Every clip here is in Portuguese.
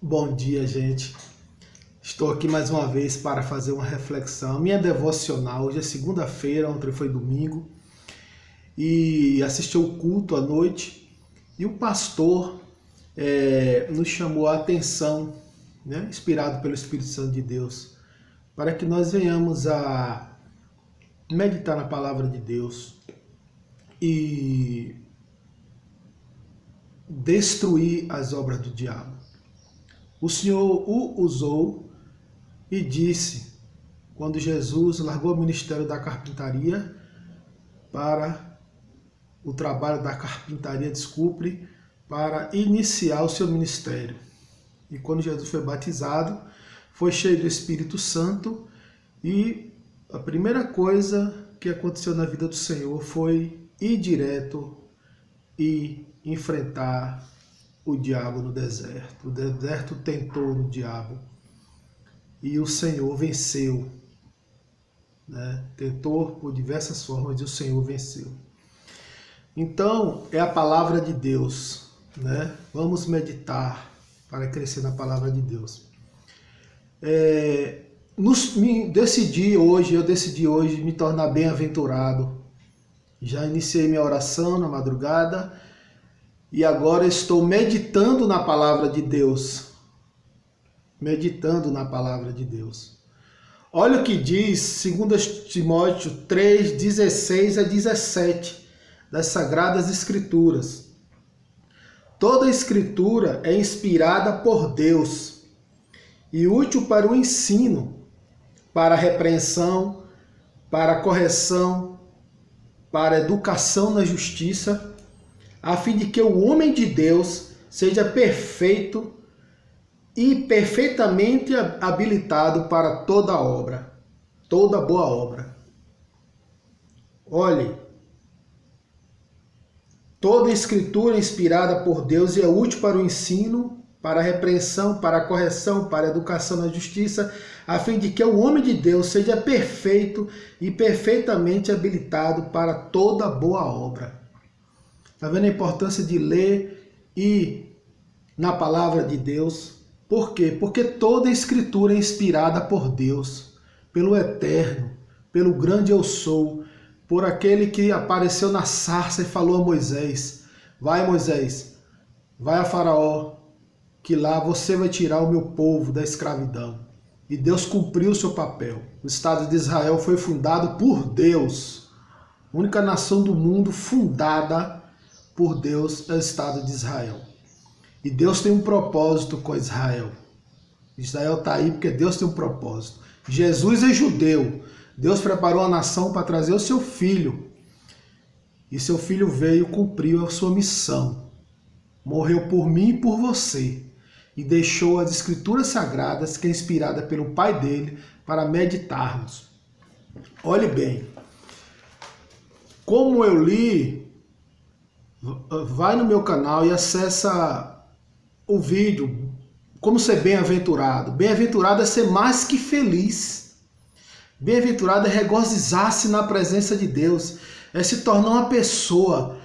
Bom dia, gente. Estou aqui mais uma vez para fazer uma reflexão. Minha devocional, hoje é segunda-feira, ontem foi domingo, e assisti o culto à noite, e o pastor nos chamou a atenção, né, inspirado pelo Espírito Santo de Deus, para que nós venhamos a meditar na palavra de Deus e destruir as obras do diabo. O Senhor o usou e disse, quando Jesus largou o ministério da carpintaria para o trabalho da carpintaria, para iniciar o seu ministério. E quando Jesus foi batizado, foi cheio do Espírito Santo, e a primeira coisa que aconteceu na vida do Senhor foi ir direto e enfrentar o diabo no deserto. O deserto tentou no diabo e o Senhor venceu, né? Tentou por diversas formas e o Senhor venceu. Então é a palavra de Deus, né? Vamos meditar para crescer na palavra de Deus. Eu decidi hoje me tornar bem-aventurado. Já iniciei minha oração na madrugada e agora estou meditando na palavra de Deus. Meditando na palavra de Deus. Olha o que diz 2 Timóteo 3, 16 a 17 das Sagradas Escrituras. Toda a Escritura é inspirada por Deus e útil para o ensino, para a repreensão, para a correção, para a educação na justiça, a fim de que o homem de Deus seja perfeito e perfeitamente habilitado para toda obra, toda boa obra. Olhe, toda a Escritura é inspirada por Deus e é útil para o ensino, para a repreensão, para a correção, para a educação na justiça, a fim de que o homem de Deus seja perfeito e perfeitamente habilitado para toda boa obra. Está vendo a importância de ler e na palavra de Deus? Por quê? Porque toda a Escritura é inspirada por Deus, pelo Eterno, pelo grande Eu Sou, por aquele que apareceu na sarça e falou a Moisés: vai, Moisés, vai a Faraó, que lá você vai tirar o meu povo da escravidão. E Deus cumpriu o seu papel. O Estado de Israel foi fundado por Deus. A única nação do mundo fundada por Deus é o Estado de Israel. E Deus tem um propósito com Israel. Israel está aí porque Deus tem um propósito. Jesus é judeu. Deus preparou a nação para trazer o seu filho. E seu filho veio e cumpriu a sua missão. Morreu por mim e por você. E deixou as Escrituras Sagradas, que é inspirada pelo Pai dele, para meditarmos. Olhe bem. Como eu li, vai no meu canal e acessa o vídeo, como ser bem-aventurado. Bem-aventurado é ser mais que feliz. Bem-aventurado é regozijar-se na presença de Deus, é se tornar uma pessoa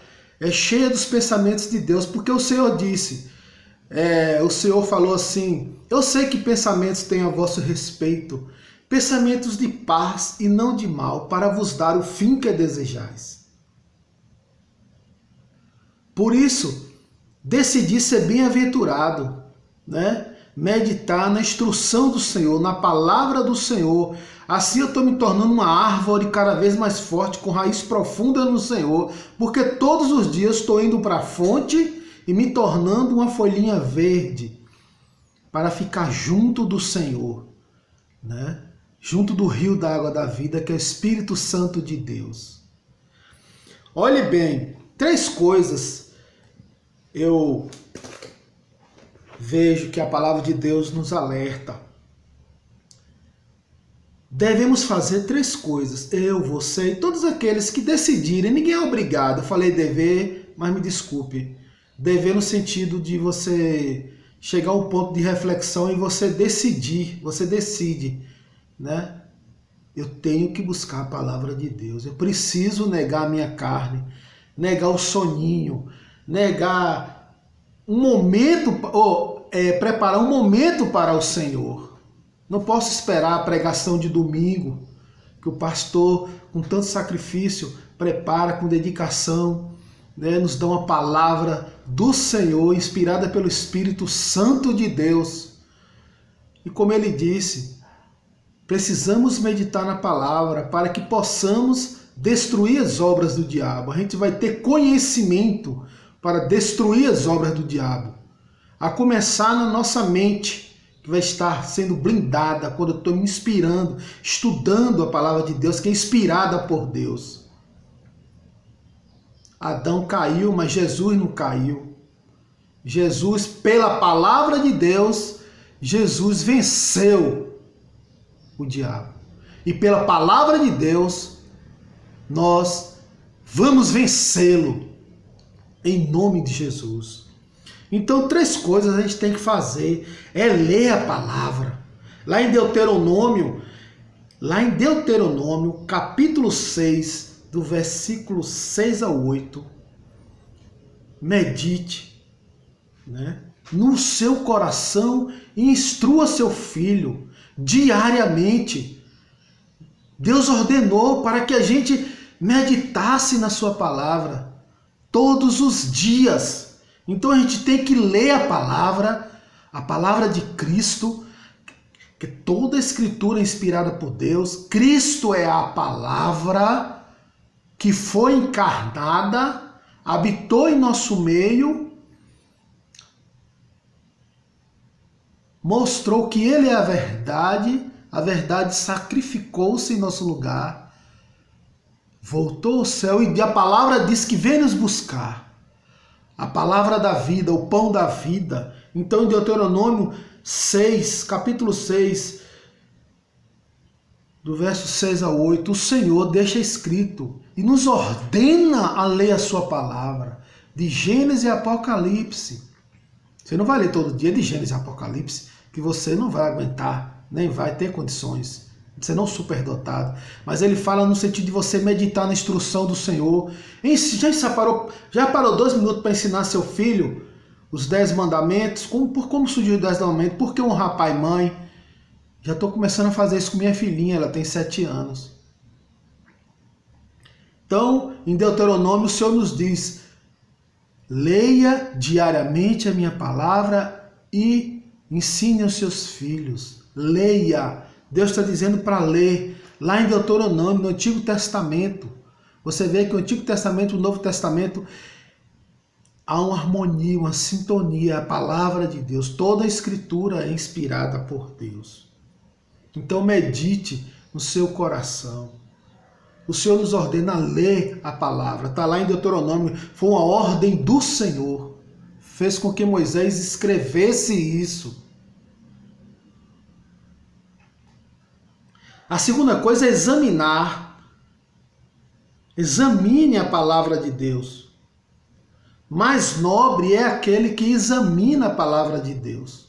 cheia dos pensamentos de Deus, porque o Senhor disse, o Senhor falou assim: eu sei que pensamentos têm a vosso respeito, pensamentos de paz e não de mal, para vos dar o fim que desejais. Por isso, decidi ser bem-aventurado, né? Meditar na instrução do Senhor, na palavra do Senhor. Assim eu estou me tornando uma árvore cada vez mais forte, com raiz profunda no Senhor, porque todos os dias estou indo para a fonte e me tornando uma folhinha verde, para ficar junto do Senhor, né? Junto do rio da água da vida, que é o Espírito Santo de Deus. Olhe bem, 3 coisas eu vejo que a palavra de Deus nos alerta. Devemos fazer 3 coisas. Eu, você e todos aqueles que decidirem. Ninguém é obrigado. Eu falei dever, mas me desculpe. Dever no sentido de você chegar a um ponto de reflexão e você decidir. Você decide, né? Eu tenho que buscar a palavra de Deus. Eu preciso negar a minha carne, negar o soninho, negar um momento. preparar um momento para o Senhor. Não posso esperar a pregação de domingo, que o pastor, com tanto sacrifício, prepara com dedicação, né, nos dá uma palavra do Senhor, inspirada pelo Espírito Santo de Deus. E como ele disse, precisamos meditar na palavra para que possamos destruir as obras do diabo. A gente vai ter conhecimento para destruir as obras do diabo. A começar na nossa mente, que vai estar sendo blindada quando eu estou me inspirando, estudando a palavra de Deus, que é inspirada por Deus. Adão caiu, mas Jesus não caiu. Jesus, pela palavra de Deus, Jesus venceu o diabo. E pela palavra de Deus, nós vamos vencê-lo em nome de Jesus. Então, 3 coisas a gente tem que fazer. É ler a palavra. Lá em Deuteronômio, capítulo 6, do versículo 6 ao 8, medite, né, no seu coração e instrua seu filho diariamente. Deus ordenou para que a gente meditasse na sua palavra todos os dias. Então a gente tem que ler a palavra de Cristo, que toda a escritura é inspirada por Deus. Cristo é a palavra que foi encarnada, habitou em nosso meio, mostrou que Ele é a verdade sacrificou-se em nosso lugar, voltou ao céu e a palavra diz que vem nos buscar. A palavra da vida, o pão da vida. Então, em Deuteronômio 6, capítulo 6, do verso 6 ao 8, o Senhor deixa escrito e nos ordena a ler a sua palavra, de Gênesis e Apocalipse. Você não vai ler todo dia de Gênesis e Apocalipse, que você não vai aguentar, nem vai ter condições. Você não superdotado. Mas ele fala no sentido de você meditar na instrução do Senhor. Já parou 2 minutos para ensinar seu filho os 10 mandamentos? Como surgiu os 10 mandamentos? Por que honrar pai e mãe? Já estou começando a fazer isso com minha filhinha, ela tem 7 anos. Então, em Deuteronômio, o Senhor nos diz: leia diariamente a minha palavra e ensine aos seus filhos. Leia. Deus está dizendo para ler. Lá em Deuteronômio, no Antigo Testamento, você vê que no Antigo Testamento e no Novo Testamento há uma harmonia, uma sintonia, a palavra de Deus. Toda a Escritura é inspirada por Deus. Então medite no seu coração. O Senhor nos ordena a ler a palavra. Está lá em Deuteronômio, foi uma ordem do Senhor. Fez com que Moisés escrevesse isso. A segunda coisa é examinar. Examine a palavra de Deus. Mais nobre é aquele que examina a palavra de Deus.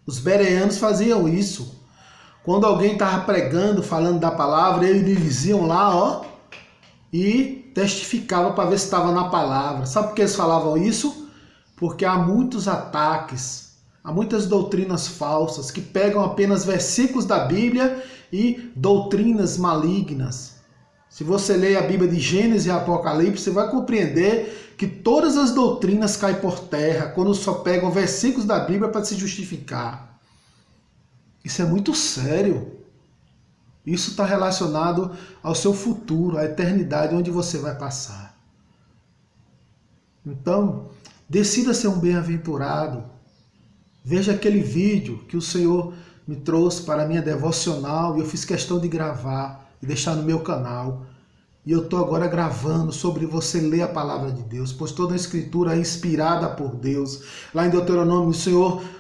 Os bereanos faziam isso. Quando alguém estava pregando, falando da palavra, eles iam lá, e testificavam para ver se estava na palavra. Sabe por que eles falavam isso? Porque há muitos ataques, há muitas doutrinas falsas que pegam apenas versículos da Bíblia e doutrinas malignas. Se você ler a Bíblia de Gênesis e Apocalipse, você vai compreender que todas as doutrinas caem por terra quando só pegam versículos da Bíblia para se justificar. Isso é muito sério. Isso está relacionado ao seu futuro, à eternidade onde você vai passar. Então, decida ser um bem-aventurado. Veja aquele vídeo que o Senhor me trouxe para a minha devocional e eu fiz questão de gravar e deixar no meu canal. E eu estou agora gravando sobre você ler a palavra de Deus, pois toda a Escritura é inspirada por Deus. Lá em Deuteronômio,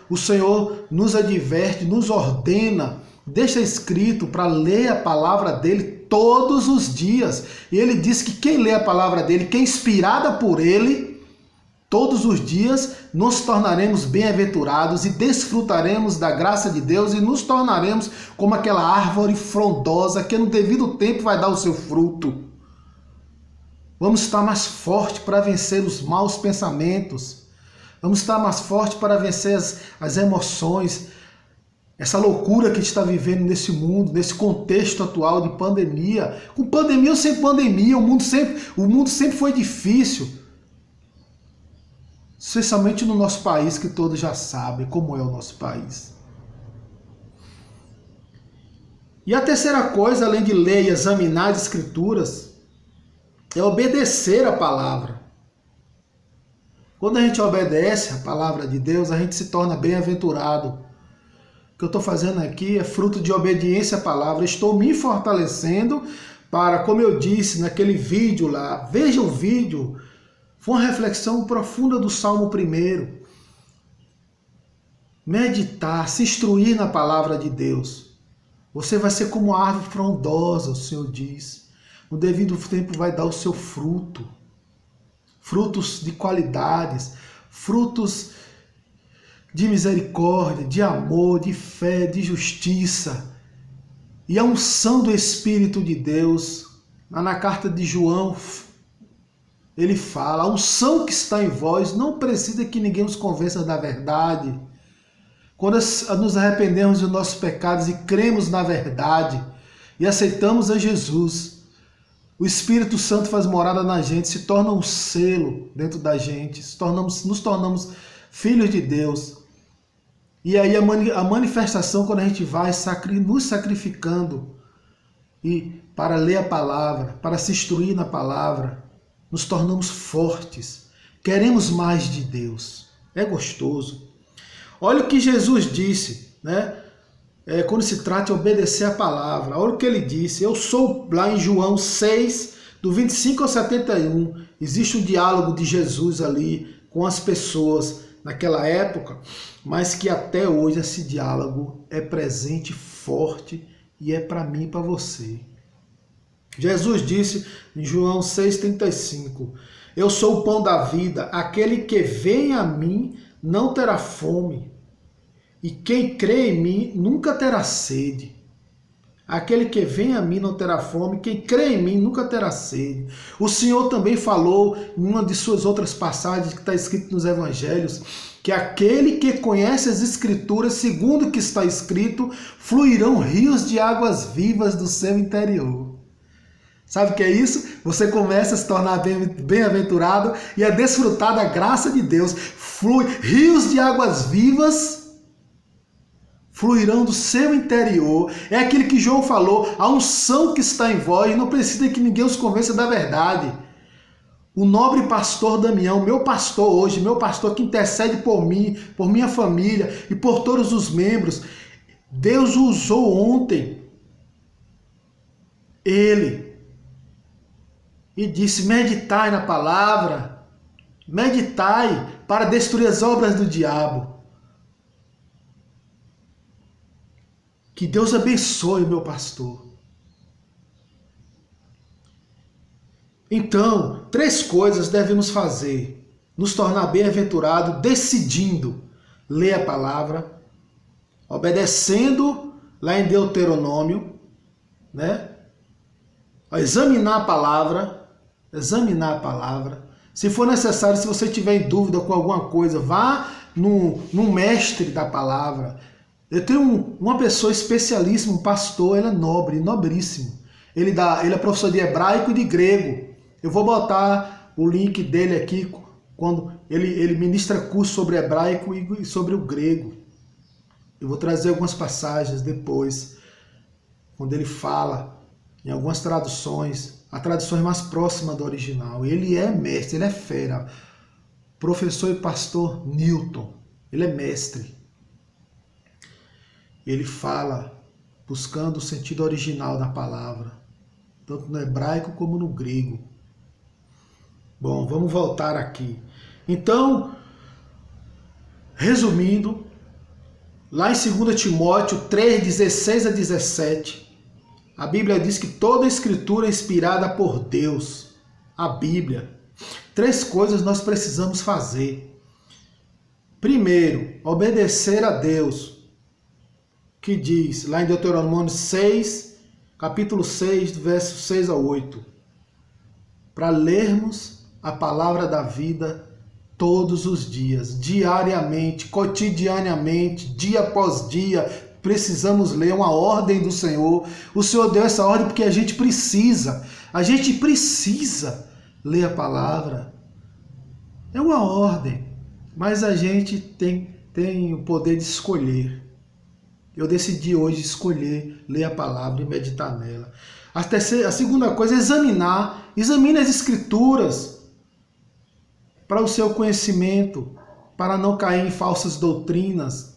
o Senhor nos adverte, nos ordena, deixa escrito para ler a palavra dele todos os dias. E ele diz que quem lê a palavra dele, que é inspirada por ele, todos os dias nos tornaremos bem-aventurados e desfrutaremos da graça de Deus e nos tornaremos como aquela árvore frondosa que no devido tempo vai dar o seu fruto. Vamos estar mais fortes para vencer os maus pensamentos. Vamos estar mais fortes para vencer as emoções, essa loucura que a gente está vivendo nesse mundo, nesse contexto atual de pandemia. Com pandemia ou sem pandemia, o mundo sempre foi difícil. Especialmente no nosso país, que todos já sabem como é o nosso país. E a terceira coisa, além de ler e examinar as Escrituras, é obedecer a palavra. Quando a gente obedece a palavra de Deus, a gente se torna bem-aventurado. O que eu estou fazendo aqui é fruto de obediência à palavra. Estou me fortalecendo para, como eu disse naquele vídeo lá, veja o vídeo, foi uma reflexão profunda do Salmo 1. Meditar, se instruir na palavra de Deus. Você vai ser como a árvore frondosa, o Senhor diz. No devido tempo vai dar o seu fruto. Frutos de qualidades, frutos de misericórdia, de amor, de fé, de justiça. E a unção do Espírito de Deus, lá na carta de João, ele fala, a unção que está em vós não precisa que ninguém os convença da verdade. Quando nos arrependemos dos nossos pecados e cremos na verdade e aceitamos a Jesus, o Espírito Santo faz morada na gente, se torna um selo dentro da gente, nos tornamos filhos de Deus. E aí a manifestação, quando a gente vai nos sacrificando e para ler a palavra, para se instruir na palavra, nos tornamos fortes, queremos mais de Deus. É gostoso. Olha o que Jesus disse, né? Quando se trata de obedecer a palavra. Olha o que ele disse. Eu sou, lá em João 6, do 25 ao 71, existe um diálogo de Jesus ali com as pessoas naquela época, mas que até hoje esse diálogo é presente, forte, e é para mim e para você. Jesus disse em João 6,35, eu sou o pão da vida, aquele que vem a mim não terá fome, e quem crê em mim nunca terá sede. Aquele que vem a mim não terá fome, quem crê em mim nunca terá sede. O Senhor também falou em uma de suas outras passagens, que está escrito nos Evangelhos, que aquele que conhece as Escrituras, segundo o que está escrito, fluirão rios de águas vivas do seu interior. Sabe o que é isso? Você começa a se tornar bem-aventurado e a desfrutar da graça de Deus. Flui rios de águas vivas fluirão do seu interior. É aquilo que João falou, a unção que está em vós, não precisa que ninguém os convença da verdade. O nobre pastor Damião, meu pastor hoje, meu pastor que intercede por mim, por minha família e por todos os membros, Deus o usou ontem. Ele. E disse, meditai na palavra, meditai para destruir as obras do diabo. Que Deus abençoe meu pastor. Então, 3 coisas devemos fazer. Nos tornar bem-aventurado, decidindo ler a palavra, obedecendo lá em Deuteronômio, né? Examinar a palavra, Se for necessário, se você tiver em dúvida com alguma coisa, vá no mestre da palavra. Eu tenho uma pessoa especialíssima, um pastor, ele é nobre, nobríssimo. Ele é professor de hebraico e de grego. Eu vou botar o link dele aqui, quando ele ministra curso sobre hebraico e sobre o grego. Eu vou trazer algumas passagens depois, quando ele fala em algumas traduções, a tradução mais próxima do original. Ele é mestre, ele é fera. Professor e pastor Newton, ele é mestre. Ele fala buscando o sentido original da palavra, tanto no hebraico como no grego. Bom, vamos voltar aqui. Então, resumindo, lá em 2 Timóteo 3, 16 a 17, a Bíblia diz que toda a Escritura é inspirada por Deus. A Bíblia. 3 coisas nós precisamos fazer. Primeiro, obedecer a Deus, que diz lá em Deuteronômio 6, capítulo 6, versos 6 a 8, para lermos a palavra da vida todos os dias, diariamente, cotidianamente, dia após dia. Precisamos ler uma ordem do Senhor. O Senhor deu essa ordem porque a gente precisa ler a palavra. É uma ordem, mas a gente tem o poder de escolher. Eu decidi hoje escolher ler a palavra e meditar nela. A segunda coisa é examinar. Examine as Escrituras para o seu conhecimento, para não cair em falsas doutrinas,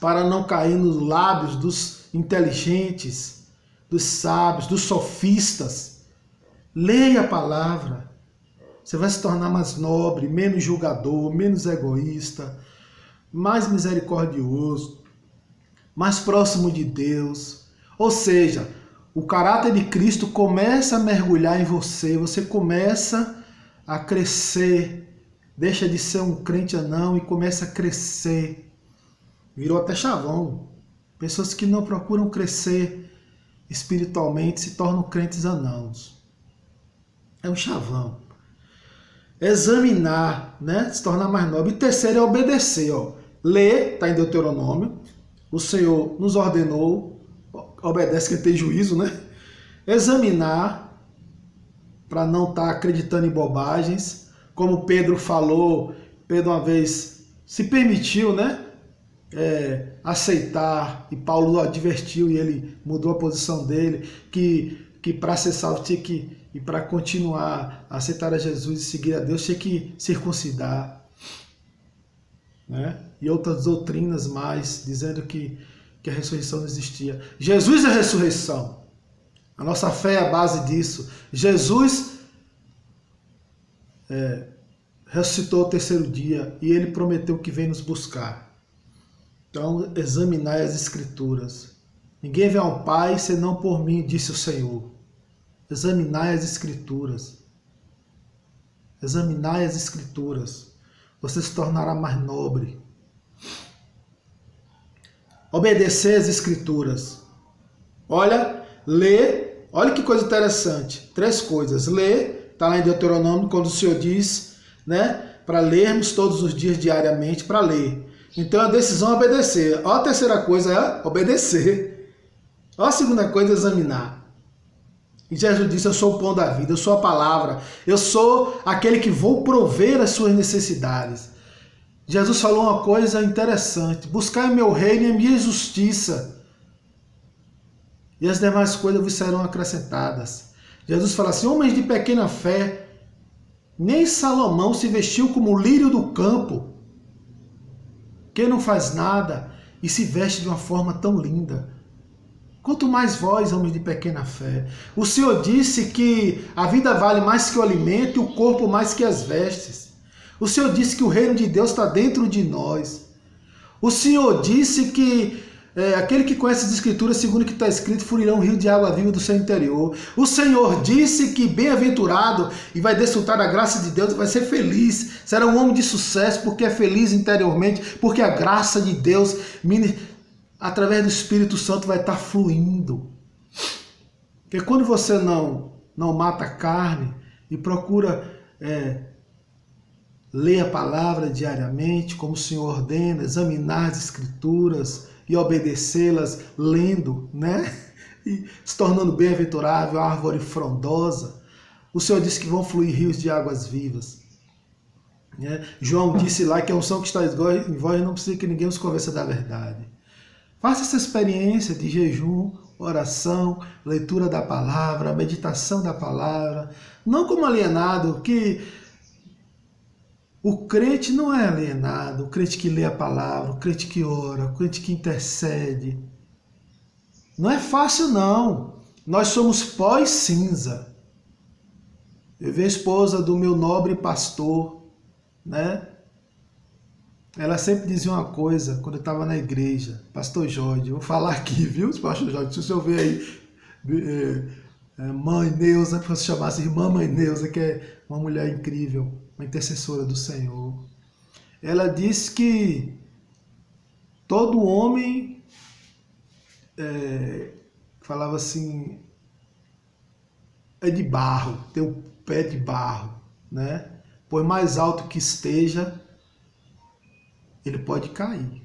para não cair nos lábios dos inteligentes, dos sábios, dos sofistas. Leia a palavra. Você vai se tornar mais nobre, menos julgador, menos egoísta, mais misericordioso, mais próximo de Deus. Ou seja, o caráter de Cristo começa a mergulhar em você, você começa a crescer, deixa de ser um crente anão e começa a crescer. Virou até chavão. Pessoas que não procuram crescer espiritualmente se tornam crentes anãos. É um chavão. Examinar, né? Se tornar mais nobre. E terceiro é obedecer. Ler, está em Deuteronômio. O Senhor nos ordenou, obedece quem tem juízo, né? Examinar, para não estar acreditando em bobagens. Como Pedro falou, Pedro uma vez se permitiu, né? Aceitar, e Paulo o advertiu e ele mudou a posição dele, que para ser salvo tinha que, e para continuar a aceitar a Jesus e seguir a Deus, tinha que circuncidar, né? E outras doutrinas mais, dizendo que a ressurreição não existia. Jesus é a ressurreição. A nossa fé é a base disso. Jesus ressuscitou ao terceiro dia e ele prometeu que vem nos buscar. Então, examinai as Escrituras. Ninguém vem ao Pai senão por mim, disse o Senhor. Examinai as Escrituras. Examinai as Escrituras. Você se tornará mais nobre. Obedecer as Escrituras. Olha, ler. Olha que coisa interessante. 3 coisas. Ler, está lá em Deuteronômio, quando o Senhor diz, né, para lermos todos os dias diariamente, para ler. Então a decisão é obedecer. Ó, a terceira coisa é obedecer. Ó, a segunda coisa é examinar. E Jesus disse: eu sou o pão da vida, eu sou a palavra, eu sou aquele que vou prover as suas necessidades. Jesus falou uma coisa interessante: buscai o meu reino e a minha justiça, e as demais coisas vos serão acrescentadas. Jesus fala assim: homens de pequena fé, nem Salomão se vestiu como o lírio do campo, que não faz nada e se veste de uma forma tão linda. Quanto mais vós, homens de pequena fé. O Senhor disse que a vida vale mais que o alimento e o corpo mais que as vestes. O Senhor disse que o reino de Deus está dentro de nós. O Senhor disse que aquele que conhece as Escrituras, segundo o que está escrito, fluirá um rio de água viva do seu interior. O Senhor disse que bem-aventurado e vai desfrutar da graça de Deus, vai ser feliz, será um homem de sucesso, porque é feliz interiormente, porque a graça de Deus, através do Espírito Santo, vai estar fluindo. Porque quando você não mata a carne e procura ler a palavra diariamente, como o Senhor ordena, examinar as Escrituras e obedecê-las, lendo, né? E se tornando bem-aventurável, árvore frondosa. O Senhor disse que vão fluir rios de águas vivas. Né? João disse lá que a unção que está em vós não precisa que ninguém os convença da verdade. Faça essa experiência de jejum, oração, leitura da palavra, meditação da palavra. Não como alienado, que o crente não é alienado, o crente que lê a palavra, o crente que ora, o crente que intercede. Não é fácil, não. Nós somos pó e cinza. Eu vi a esposa do meu nobre pastor, né? Ela sempre dizia uma coisa quando eu estava na igreja. Pastor Jorge, vou falar aqui, viu, Pastor Jorge? Se o senhor ver aí, Mãe Neuza, para se chamasse irmã Mãe Neuza, que é uma mulher incrível, uma intercessora do Senhor. Ela disse que todo homem, falava assim, é de barro, tem o pé de barro, né? por mais alto que esteja, ele pode cair,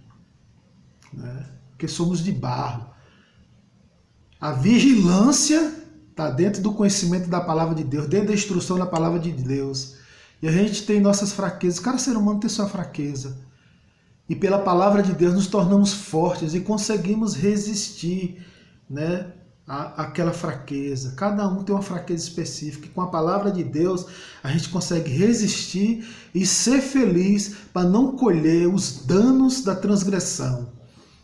né? Porque somos de barro. A vigilância está dentro do conhecimento da palavra de Deus, dentro da instrução da palavra de Deus. E a gente tem nossas fraquezas. Cada ser humano tem sua fraqueza. E pela palavra de Deus nos tornamos fortes e conseguimos resistir, né, àquela fraqueza. Cada um tem uma fraqueza específica. E com a palavra de Deus a gente consegue resistir e ser feliz para não colher os danos da transgressão.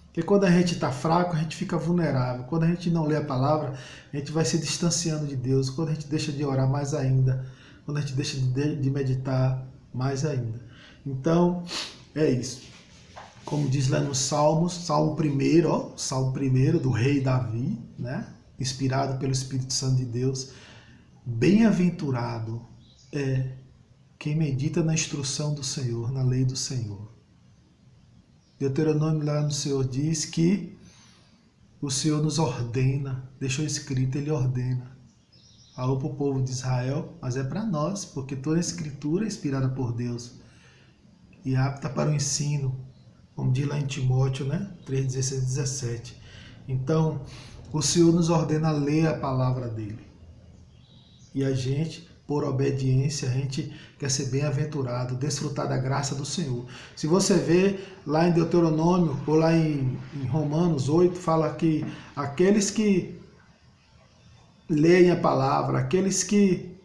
Porque quando a gente está fraco, a gente fica vulnerável. Quando a gente não lê a palavra, a gente vai se distanciando de Deus. Quando a gente deixa de orar, mais ainda. Quando a gente deixa de meditar, mais ainda. Então, é isso. Como diz lá nos Salmos, Salmo 1, Salmo 1 do rei Davi, né? Inspirado pelo Espírito Santo de Deus. Bem-aventurado é quem medita na instrução do Senhor, na lei do Senhor. Deuteronômio lá no Senhor diz que o Senhor nos ordena, deixou escrito, ele ordena. Falou para o povo de Israel, mas é para nós, porque toda a escritura é inspirada por Deus e apta para o ensino, como diz lá em Timóteo, né? 3, 16, 17. Então, o Senhor nos ordena ler a palavra dele. E a gente, por obediência, a gente quer ser bem-aventurado, desfrutar da graça do Senhor. Se você vê lá em Deuteronômio, ou lá em Romanos 8, fala que aqueles que leem a palavra, aqueles que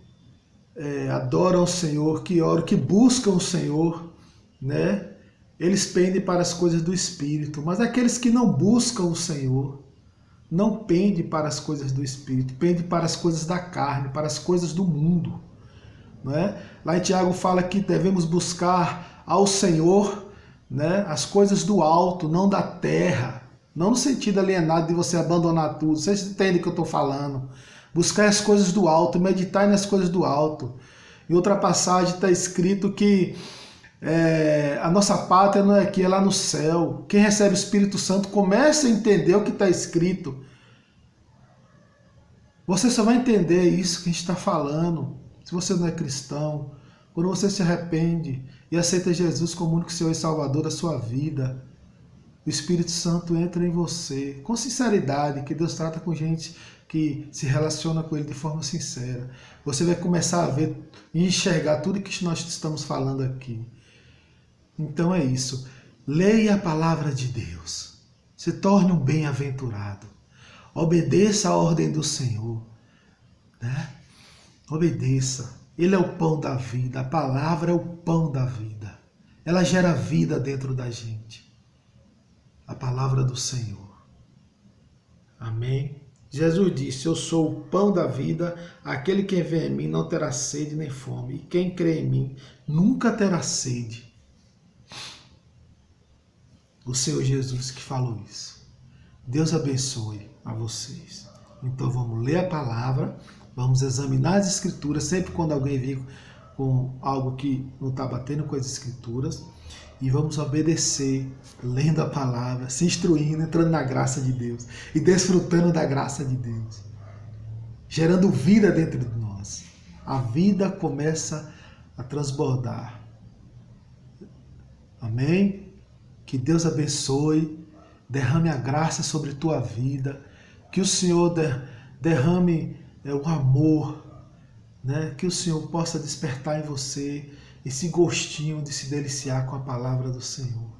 adoram o Senhor, que oram, que buscam o Senhor, né? Eles pendem para as coisas do Espírito. Mas aqueles que não buscam o Senhor, não pendem para as coisas do Espírito, pendem para as coisas da carne, para as coisas do mundo. Não é? Lá em Tiago fala que devemos buscar ao Senhor, né, as coisas do alto, não da terra. Não no sentido alienado de você abandonar tudo. Vocês entendem o que eu estou falando. Buscar as coisas do alto, meditar nas coisas do alto. Em outra passagem está escrito que a nossa pátria não é aqui, é lá no céu. Quem recebe o Espírito Santo começa a entender o que está escrito. Você só vai entender isso que a gente está falando se você não é cristão, quando você se arrepende e aceita Jesus como único Senhor e Salvador da sua vida. O Espírito Santo entra em você com sinceridade, que Deus trata com gente que se relaciona com Ele de forma sincera. Você vai começar a ver e enxergar tudo que nós estamos falando aqui. Então é isso. Leia a palavra de Deus. Se torne um bem-aventurado. Obedeça a ordem do Senhor, né? Obedeça. Ele é o pão da vida. A palavra é o pão da vida. Ela gera vida dentro da gente. A palavra do Senhor. Amém? Jesus disse: eu sou o pão da vida. Aquele que vem em mim não terá sede nem fome. E quem crê em mim nunca terá sede. O Senhor Jesus que falou isso. Deus abençoe a vocês. Então vamos ler a palavra, vamos examinar as escrituras, sempre quando alguém vir com algo que não está batendo com as escrituras, e vamos obedecer, lendo a palavra, se instruindo, entrando na graça de Deus e desfrutando da graça de Deus, gerando vida dentro de nós. A vida começa a transbordar. Amém? Que Deus abençoe, derrame a graça sobre tua vida, que o Senhor derrame o amor, né? Que o Senhor possa despertar em você esse gostinho de se deliciar com a palavra do Senhor.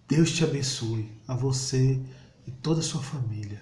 Deus te abençoe, a você e toda a sua família.